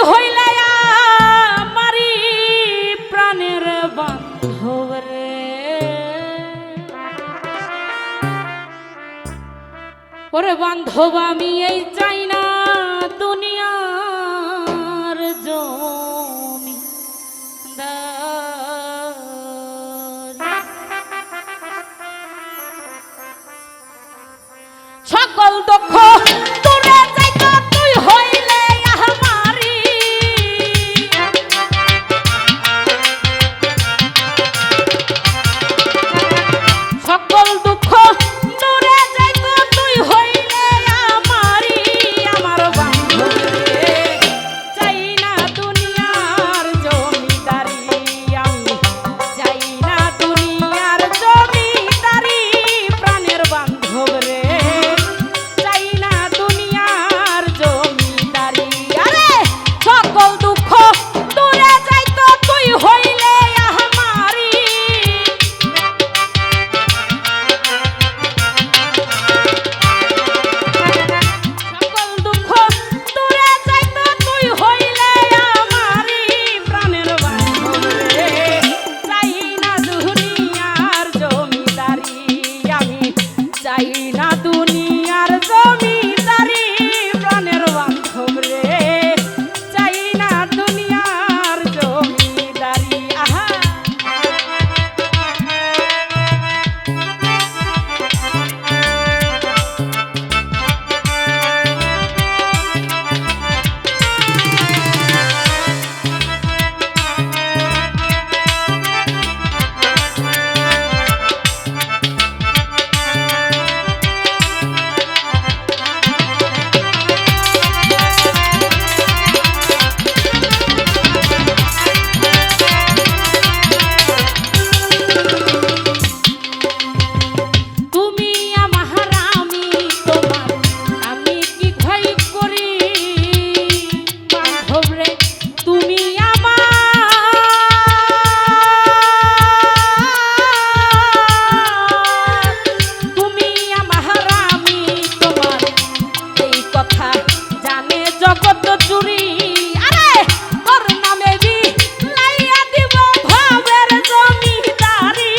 হইলে আমারি প্রাণের বান্ধব রে, ওরে বান্ধব আমি এই চাই না দুনিয়ার জমিদার। সকল দুঃখ দূরে যাইত তুই হইলে আমারি, সকল দুঃখ দূরে যাইত তুই হইলে আমারি, আমার বান্ধব রে, চাই না দুনিয়ার জমিদারি, আমি চাই না দুনিয়ার জমিদারি, প্রাণের বান্ধব রে, চাই না দুনিয়ার জমিদারি। আরে সকল দুঃখ দূরে যাইত তুই হইলে আমারি, সকল দুঃখ দূরে যাইত তুই হইলে আমারি, প্রাণের বান্ধব রে, চাই না দুনিয়ার জমিদারি, আমি চাই না দুনিয়ার জমিদারি, প্রাণের বান্ধব রে, চাই না দুনিয়ার জমিদারি। আহা তুমি আমার, আমি তোমার, আমি কি ভয় করি বান্ধব রে, তুমি তুমি আমার, আমি তোমার, এই কথা জানে জগৎ জুড়ি। আরে তোর নামে লাইয়া দিব ভাবের জমিদারি,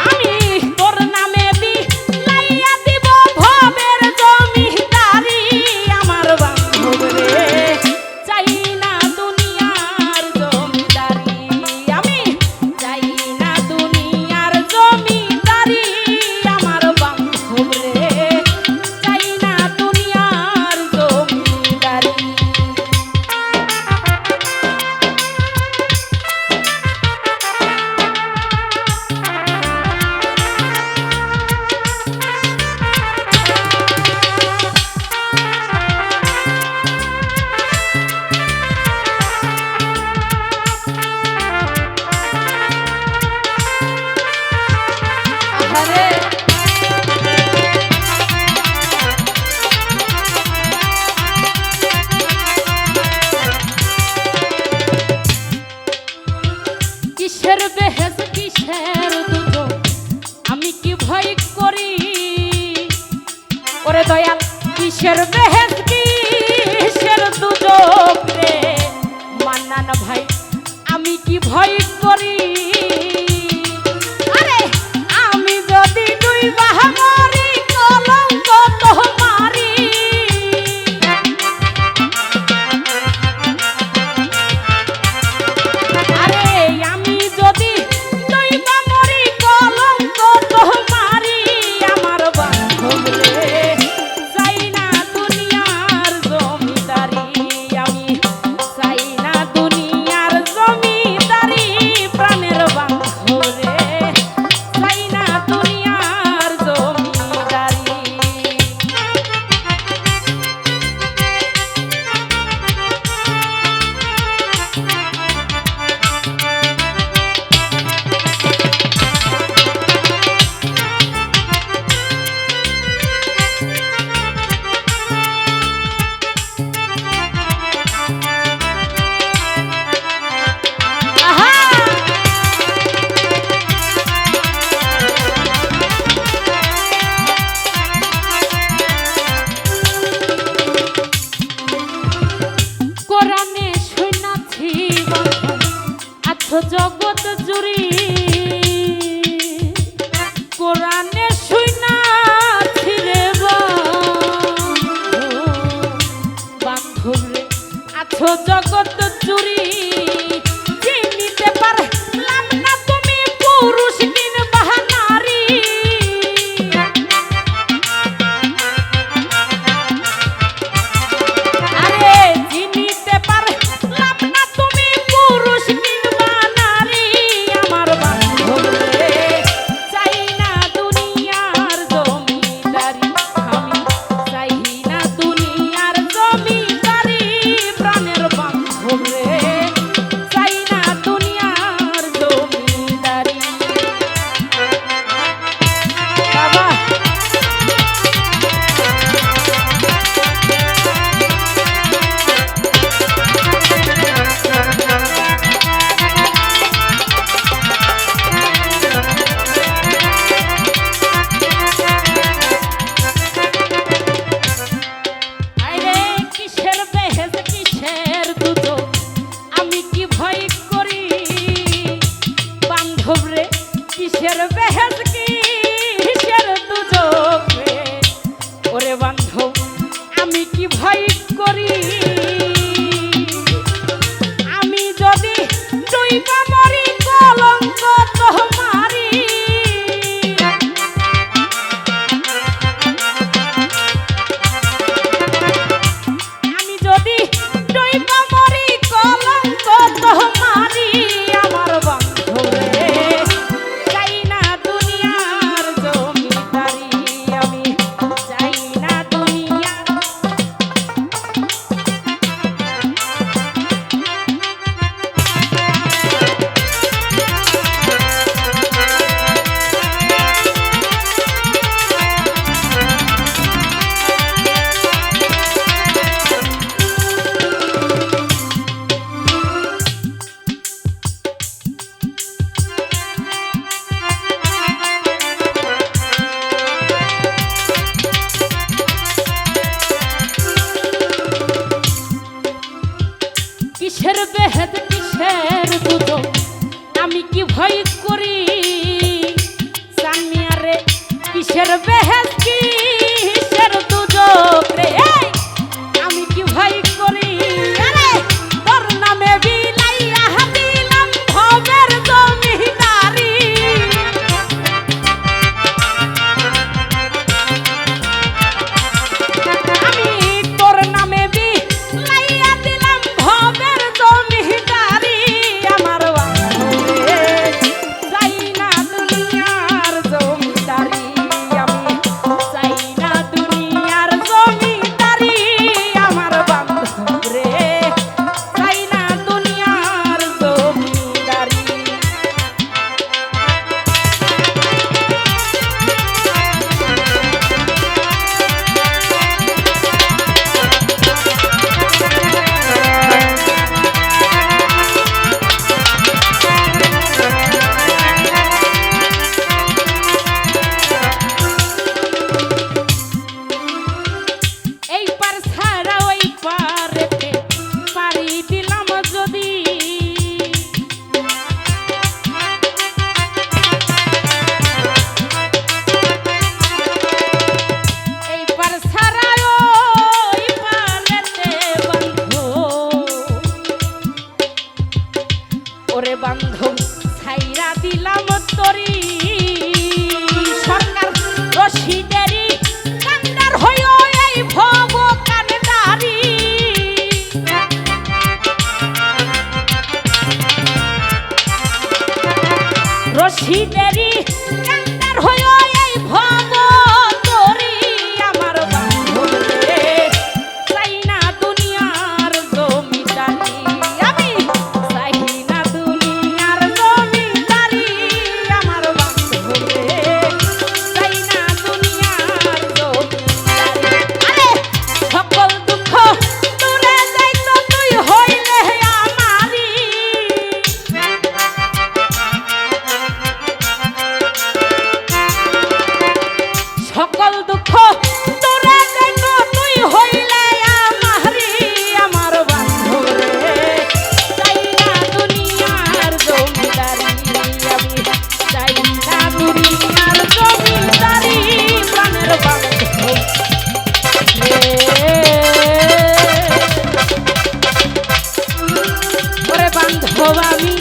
আমি তোর নামে লাইয়া দিব ভাবের জমিদারি, আমার বান্ধব রে, চাই না দুনিয়ার জমিদারি, আমি চাই না দুনিয়ার জমিদারি, আমার বান্ধব রে, চাই না দুনিয়ার জমিদারি। আহারে কিসের বেহেস কিসের দুজক, আমি কি ভয় করি, ওরে দয়াল কিসের বেহেস কিসের দুজক রে, মান্নান ভাই আমি কি ভয় করি, আরে আমি যদি দুই বাহারি কলঙ্ক তোমারি, আরে আমি যদি দুই বাহারি কলঙ্ক তোমারি, আমার বান্ধব রে, চাই না দুনিয়ার জমিদারি, আমি চাই না দুনিয়ার জমিদারি, প্রাণের বেহেদ কিসের দুজক আমি কি ভয় করি সামিয়ারে কিসের বেহেদ কিসের দুজক রে আমি কি ভয় করি আরে তোর নামে বিলাইয়া দিলাম ভবের জমিদারি আমি তোর নামে বিলাইয়া দিলাম ভবের জমিদারি আমার বান্ধবে চাই না দুনিয়ার জমিদারি আমি চাই না দুনিয়ার জমিদারি আমার বান্ধবে চাই না দুনিয়ার জমিদারি এই পার ছাড়া ওই পারেতে পারি দিলাম যদি এই পার ছাড়া ওই পারেতে বন্ধু ওরে বান্ধব ছাইরা দিলাম তরি সরকার রশিদেরি কান্ডার হইও এই ভব কান্ডারি রশিদেরি কান্ডার হইও এই ভব তরি আমার বান্ধব রে চাই না দুনিয়ার জমিদারি আমি চাই না দুনিয়ার জমিদারি আমার বান্ধব রে চাই না দুনিয়ার জমিদারি আরে সকল দুঃখ দূরে যাইতো তুই হইলে আমারি সকল দুঃখ দূরে যাইতো তুই হইলে আমারি আমার বান্ধব রে চাই না দুনিয়ার জমিদারি আমি চাই না দুনিয়ার জমিদারি প্রাণের বান্ধব রে ওরে বান্ধব আমি